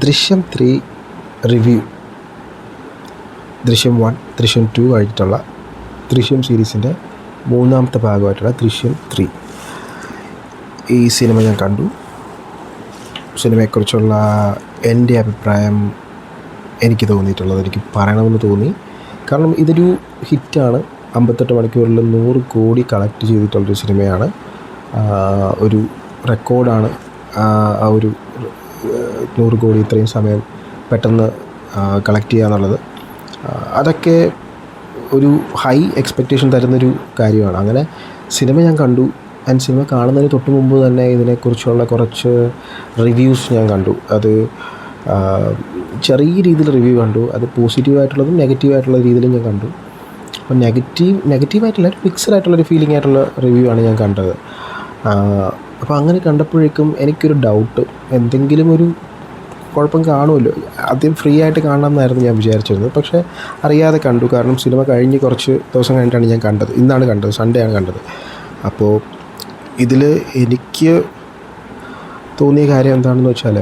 ദൃശ്യം 3 റിവ്യൂ. ദൃശ്യം 1, ദൃശ്യം 2 ആയിട്ടുള്ള ദൃശ്യം സീരീസിൻ്റെ മൂന്നാമത്തെ ഭാഗമായിട്ടുള്ള ദൃശ്യം 3. ഈ സിനിമ ഞാൻ കണ്ടു. സിനിമയെക്കുറിച്ചുള്ള എൻ്റെ അഭിപ്രായം എനിക്ക് തോന്നിയിട്ടുള്ളത് എനിക്ക് പറയണമെന്ന് തോന്നി. കാരണം ഇതൊരു ഹിറ്റാണ്. 58 മണിക്കൂറിൽ 100 കോടി കളക്ട് ചെയ്തിട്ടുള്ളൊരു സിനിമയാണ്. ഒരു റെക്കോർഡാണ് ആ ഒരു 100 കോടി ഇത്രയും സമയം പെട്ടെന്ന് കളക്ട് ചെയ്യുക എന്നുള്ളത്. അതൊക്കെ ഒരു ഹൈ എക്സ്പെക്റ്റേഷൻ തരുന്നൊരു കാര്യമാണ്. അങ്ങനെ സിനിമ ഞാൻ കണ്ടു. ആൻഡ് സിനിമ കാണുന്നതിന് തൊട്ട് മുമ്പ് തന്നെ ഇതിനെക്കുറിച്ചുള്ള കുറച്ച് റിവ്യൂസ് ഞാൻ കണ്ടു. അത് ചെറിയ രീതിയിൽ റിവ്യൂ കണ്ടു. അത് പോസിറ്റീവായിട്ടുള്ളതും നെഗറ്റീവായിട്ടുള്ള രീതിയിലും ഞാൻ കണ്ടു. അപ്പോൾ നെഗറ്റീവായിട്ടുള്ള ഒരു മിക്സഡ് ആയിട്ടുള്ളൊരു ഫീലിംഗ് ആയിട്ടുള്ള റിവ്യൂ ആണ് ഞാൻ കണ്ടത്. അപ്പോൾ അങ്ങനെ കണ്ടപ്പോഴേക്കും എനിക്കൊരു ഡൗട്ട്, എന്തെങ്കിലും ഒരു കുഴപ്പം കാണുമല്ലോ. ആദ്യം ഫ്രീ ആയിട്ട് കാണാമെന്നായിരുന്നു ഞാൻ വിചാരിച്ചിരുന്നത്. പക്ഷേ അറിയാതെ കണ്ടു. കാരണം സിനിമ കഴിഞ്ഞ് കുറച്ച് ദിവസം കഴിഞ്ഞിട്ടാണ് ഞാൻ കണ്ടത്. ഇന്നാണ് കണ്ടത്, സൺഡേ ആണ് കണ്ടത്. അപ്പോൾ ഇതിൽ എനിക്ക് തോന്നിയ കാര്യം എന്താണെന്ന് വെച്ചാൽ,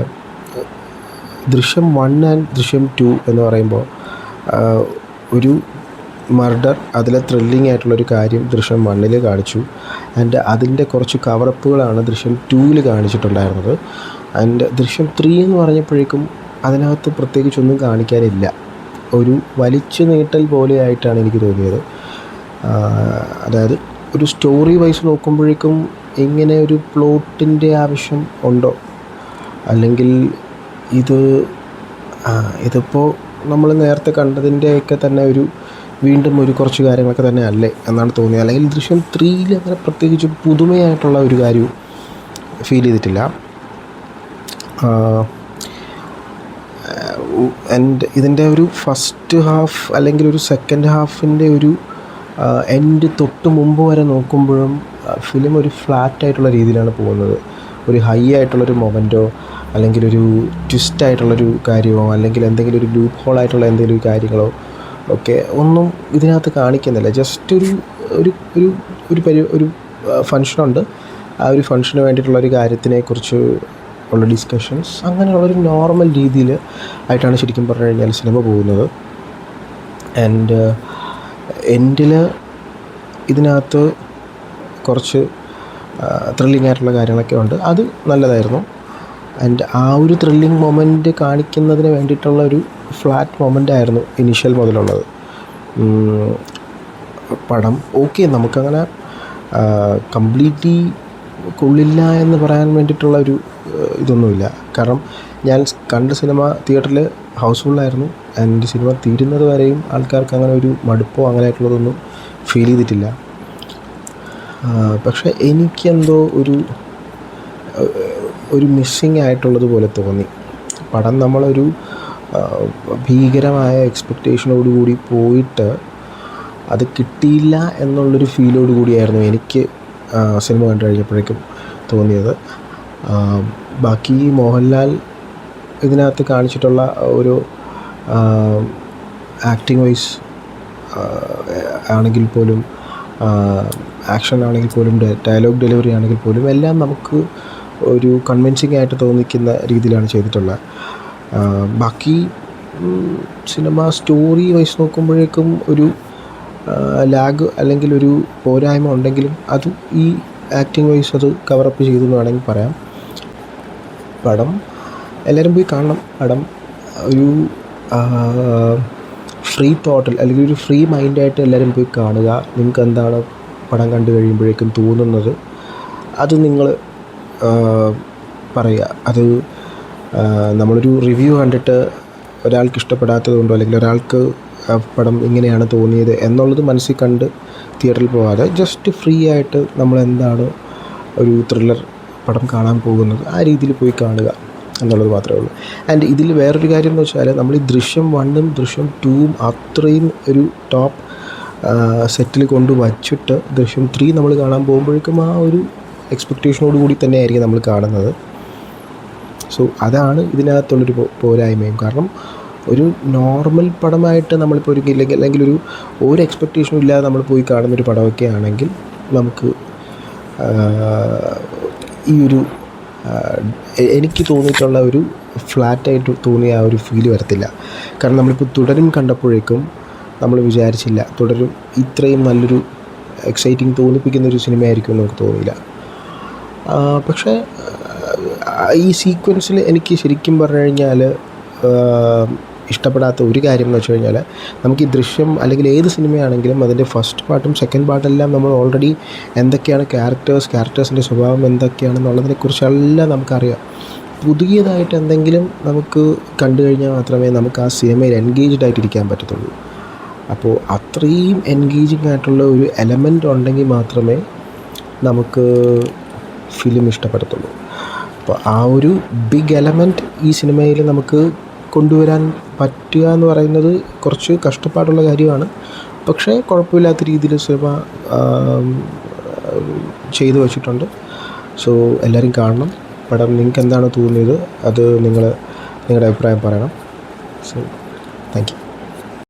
ദൃശ്യം 1 ആൻഡ് ദൃശ്യം 2 എന്ന് പറയുമ്പോൾ ഒരു മർഡർ, അതിലെ ത്രില്ലിംഗ് ആയിട്ടുള്ളൊരു കാര്യം ദൃശ്യം 1 കാണിച്ചു. ആൻഡ് അതിൻ്റെ കുറച്ച് കവറപ്പുകളാണ് ദൃശ്യം 2 കാണിച്ചിട്ടുണ്ടായിരുന്നത്. ആൻഡ് ദൃശ്യം 3 എന്ന് പറഞ്ഞപ്പോഴേക്കും അതിനകത്ത് പ്രത്യേകിച്ചൊന്നും കാണിക്കാനില്ല. ഒരു വലിച്ചു നീട്ടൽ പോലെയായിട്ടാണ് എനിക്ക് തോന്നിയത്. അതായത് ഒരു സ്റ്റോറി വൈസ് നോക്കുമ്പോഴേക്കും ഇങ്ങനെ ഒരു പ്ലോട്ടിൻ്റെ ആവശ്യം ഉണ്ടോ, അല്ലെങ്കിൽ ഇതിപ്പോൾ നമ്മൾ നേരത്തെ കണ്ടതിൻ്റെയൊക്കെ തന്നെ വീണ്ടും ഒരു കുറച്ച് കാര്യങ്ങളൊക്കെ തന്നെ അല്ലേ എന്നാണ് തോന്നിയത്. അല്ലെങ്കിൽ ദൃശ്യം 3 അങ്ങനെ പ്രത്യേകിച്ച് പുതുമയായിട്ടുള്ള ഒരു കാര്യവും ഫീൽ ചെയ്തിട്ടില്ല. ആൻഡ് ഇതിൻ്റെ ഒരു ഫസ്റ്റ് ഹാഫ് അല്ലെങ്കിൽ ഒരു സെക്കൻഡ് ഹാഫിൻ്റെ ഒരു എൻഡ് തൊട്ട് മുമ്പ് വരെ നോക്കുമ്പോഴും ഫിലിം ഒരു ഫ്ലാറ്റായിട്ടുള്ള രീതിയിലാണ് പോകുന്നത്. ഒരു ഹൈ ആയിട്ടുള്ളൊരു മൊമെൻറ്റോ അല്ലെങ്കിൽ ഒരു ട്വിസ്റ്റായിട്ടുള്ളൊരു കാര്യമോ അല്ലെങ്കിൽ എന്തെങ്കിലും ഒരു ലൂപ്പ് ഹോളായിട്ടുള്ള എന്തെങ്കിലും കാര്യങ്ങളോ ഒക്കെ ഒന്നും ഇതിനകത്ത് കാണിക്കുന്നില്ല. ജസ്റ്റ് ഒരു ഫങ്ഷനുണ്ട്. ആ ഒരു ഫങ്ഷന് വേണ്ടിയിട്ടുള്ളൊരു കാര്യത്തിനെക്കുറിച്ച് ഉള്ള ഡിസ്കഷൻസ്, അങ്ങനെയുള്ളൊരു നോർമൽ രീതിയിൽ ആയിട്ടാണ് ശരിക്കും പറഞ്ഞു കഴിഞ്ഞാൽ സിനിമ പോകുന്നത്. ആൻഡ് എൻഡിൽ ഇതിനകത്ത് കുറച്ച് ത്രില്ലിംഗ് ആയിട്ടുള്ള കാര്യങ്ങളൊക്കെ ഉണ്ട്. അത് നല്ലതായിരുന്നു. ആൻഡ് ആ ഒരു ത്രില്ലിംഗ് മൊമെൻറ്റ് കാണിക്കുന്നതിന് വേണ്ടിയിട്ടുള്ള ഒരു ഫ്ലാറ്റ് മൊമെൻ്റ് ആയിരുന്നു ഇനീഷ്യൽ മുതലുള്ളത്. പടം ഓക്കെ, നമുക്കങ്ങനെ കംപ്ലീറ്റ്ലി കൊള്ളില്ല എന്ന് പറയാൻ വേണ്ടിയിട്ടുള്ള ഒരു ഇതൊന്നുമില്ല. കാരണം ഞാൻ കണ്ട സിനിമ തിയേറ്ററിൽ ഹൗസ്ഫുള്ളായിരുന്നു. ആൻഡ് സിനിമ തീരുന്നത് വരെയും ആൾക്കാർക്ക് അങ്ങനെ ഒരു മടുപ്പോ അങ്ങനെയായിട്ടുള്ളതൊന്നും ഫീൽ ചെയ്തിട്ടില്ല. പക്ഷേ എനിക്കെന്തോ ഒരു മിസ്സിങ് ആയിട്ടുള്ളത് പോലെ തോന്നി. പടം നമ്മളൊരു ഭീകരമായ എക്സ്പെക്റ്റേഷനോടുകൂടി പോയിട്ട് അത് കിട്ടിയില്ല എന്നുള്ളൊരു ഫീലോട് കൂടിയായിരുന്നു എനിക്ക് സിനിമ കണ്ടു കഴിഞ്ഞപ്പോഴേക്കും തോന്നിയത്. ബാക്കി മോഹൻലാൽ ഇതിനകത്ത് കാണിച്ചിട്ടുള്ള ഒരു ആക്ടിങ് വൈസ് ആണെങ്കിൽ പോലും, ആക്ഷൻ ആണെങ്കിൽ പോലും, ഡയലോഗ് ഡെലിവറി ആണെങ്കിൽ പോലും എല്ലാം നമുക്ക് ഒരു കൺവിൻസിങ് ആയിട്ട് തോന്നിക്കുന്ന രീതിയിലാണ് ചെയ്തിട്ടുള്ളത്. ബാക്കി സിനിമ സ്റ്റോറി വൈസ് നോക്കുമ്പോഴേക്കും ഒരു ലാഗ് അല്ലെങ്കിൽ ഒരു പോരായ്മ ഉണ്ടെങ്കിലും അത് ഈ ആക്ടിങ് വൈസ് അത് കവറപ്പ് ചെയ്തു എന്ന് വേണമെങ്കിൽ പറയാം. പടം എല്ലാവരും പോയി കാണണം. പടം ഒരു ഫ്രീ തോട്ടിൽ അല്ലെങ്കിൽ ഒരു ഫ്രീ മൈൻഡായിട്ട് എല്ലാവരും പോയി കാണുക. നിങ്ങൾക്ക് എന്താണ് പടം കണ്ടു കഴിയുമ്പോഴേക്കും തോന്നുന്നത് അത് നിങ്ങൾ പറയുക. അത് നമ്മളൊരു റിവ്യൂ കണ്ടിട്ട് ഒരാൾക്ക് ഇഷ്ടപ്പെടാത്തത് കൊണ്ടോ അല്ലെങ്കിൽ ഒരാൾക്ക് പടം ഇങ്ങനെയാണ് തോന്നിയത് എന്നുള്ളത് മനസ്സിൽ കണ്ട് തിയേറ്ററിൽ പോകാതെ ജസ്റ്റ് ഫ്രീ ആയിട്ട് നമ്മളെന്താണ് ഒരു ത്രില്ലർ പടം കാണാൻ പോകുന്നത് ആ രീതിയിൽ പോയി കാണുക എന്നുള്ളത് മാത്രമേ ഉള്ളൂ. ആൻഡ് ഇതിൽ വേറൊരു കാര്യം എന്ന് വെച്ചാൽ, നമ്മൾ ഈ ദൃശ്യം 1ഉം ദൃശ്യം 2ഉം അത്രയും ഒരു ടോപ്പ് സെറ്റിൽ കൊണ്ട് വച്ചിട്ട് ദൃശ്യം 3 നമ്മൾ കാണാൻ പോകുമ്പോഴേക്കും ആ ഒരു എക്സ്പെക്റ്റേഷനോട് കൂടി തന്നെ ആയിരിക്കും നമ്മൾ കാണുന്നത്. സോ അതാണ് ഇതിനകത്തുള്ളൊരു പോരായ്മയും. കാരണം ഒരു നോർമൽ പടമായിട്ട് നമ്മളിപ്പോൾ അല്ലെങ്കിൽ ഒരു എക്സ്പെക്റ്റേഷനും ഇല്ലാതെ നമ്മൾ പോയി കാണുന്നൊരു പടമൊക്കെ ആണെങ്കിൽ നമുക്ക് ഈ ഒരു എനിക്ക് തോന്നിയിട്ടുള്ള ഒരു ഫ്ലാറ്റായിട്ട് തോന്നിയ ആ ഒരു ഫീല് വരത്തില്ല. കാരണം നമ്മളിപ്പോൾ തുടരും കണ്ടപ്പോഴേക്കും നമ്മൾ വിചാരിച്ചില്ല തുടരും ഇത്രയും നല്ലൊരു എക്സൈറ്റിംഗ് തോന്നിപ്പിക്കുന്നൊരു സിനിമയായിരിക്കും നമുക്ക് തോന്നിയില്ല. പക്ഷേ ഈ സീക്വൻസിൽ എനിക്ക് ശരിക്കും പറഞ്ഞു കഴിഞ്ഞാൽ ഇഷ്ടപ്പെടാത്ത ഒരു കാര്യം എന്ന് വെച്ച് കഴിഞ്ഞാൽ, നമുക്ക് ഈ ദൃശ്യം അല്ലെങ്കിൽ ഏത് സിനിമയാണെങ്കിലും അതിൻ്റെ ഫസ്റ്റ് പാർട്ടും സെക്കൻഡ് പാർട്ടെല്ലാം നമ്മൾ ഓൾറെഡി എന്തൊക്കെയാണ് ക്യാരക്ടേഴ്സിൻ്റെ സ്വഭാവം എന്തൊക്കെയാണെന്നുള്ളതിനെക്കുറിച്ചെല്ലാം നമുക്കറിയാം. പുതിയതായിട്ട് എന്തെങ്കിലും നമുക്ക് കണ്ടു കഴിഞ്ഞാൽ മാത്രമേ നമുക്ക് ആ സിനിമയിൽ എൻഗേജ്ഡ് ആയിട്ടിരിക്കാൻ പറ്റത്തുള്ളൂ. അപ്പോൾ അത്രയും എൻഗേജിങ് ആയിട്ടുള്ള ഒരു എലമെൻ്റ് ഉണ്ടെങ്കിൽ മാത്രമേ നമുക്ക് ഫിലിം ഇഷ്ടപ്പെടത്തുള്ളൂ. അപ്പോൾ ആ ഒരു ബിഗ് എലമെൻറ്റ് ഈ സിനിമയിൽ നമുക്ക് കൊണ്ടുവരാൻ പറ്റുക എന്ന് പറയുന്നത് കുറച്ച് കഷ്ടപ്പാടുള്ള കാര്യമാണ്. പക്ഷേ കുഴപ്പമില്ലാത്ത രീതിയിൽ സിനിമ ചെയ്തു വച്ചിട്ടുണ്ട്. സോ എല്ലാവരും കാണണം പടം. നിങ്ങൾക്ക് എന്താണ് തോന്നിയത് അത് നിങ്ങളുടെ അഭിപ്രായം പറയണം. So thank you.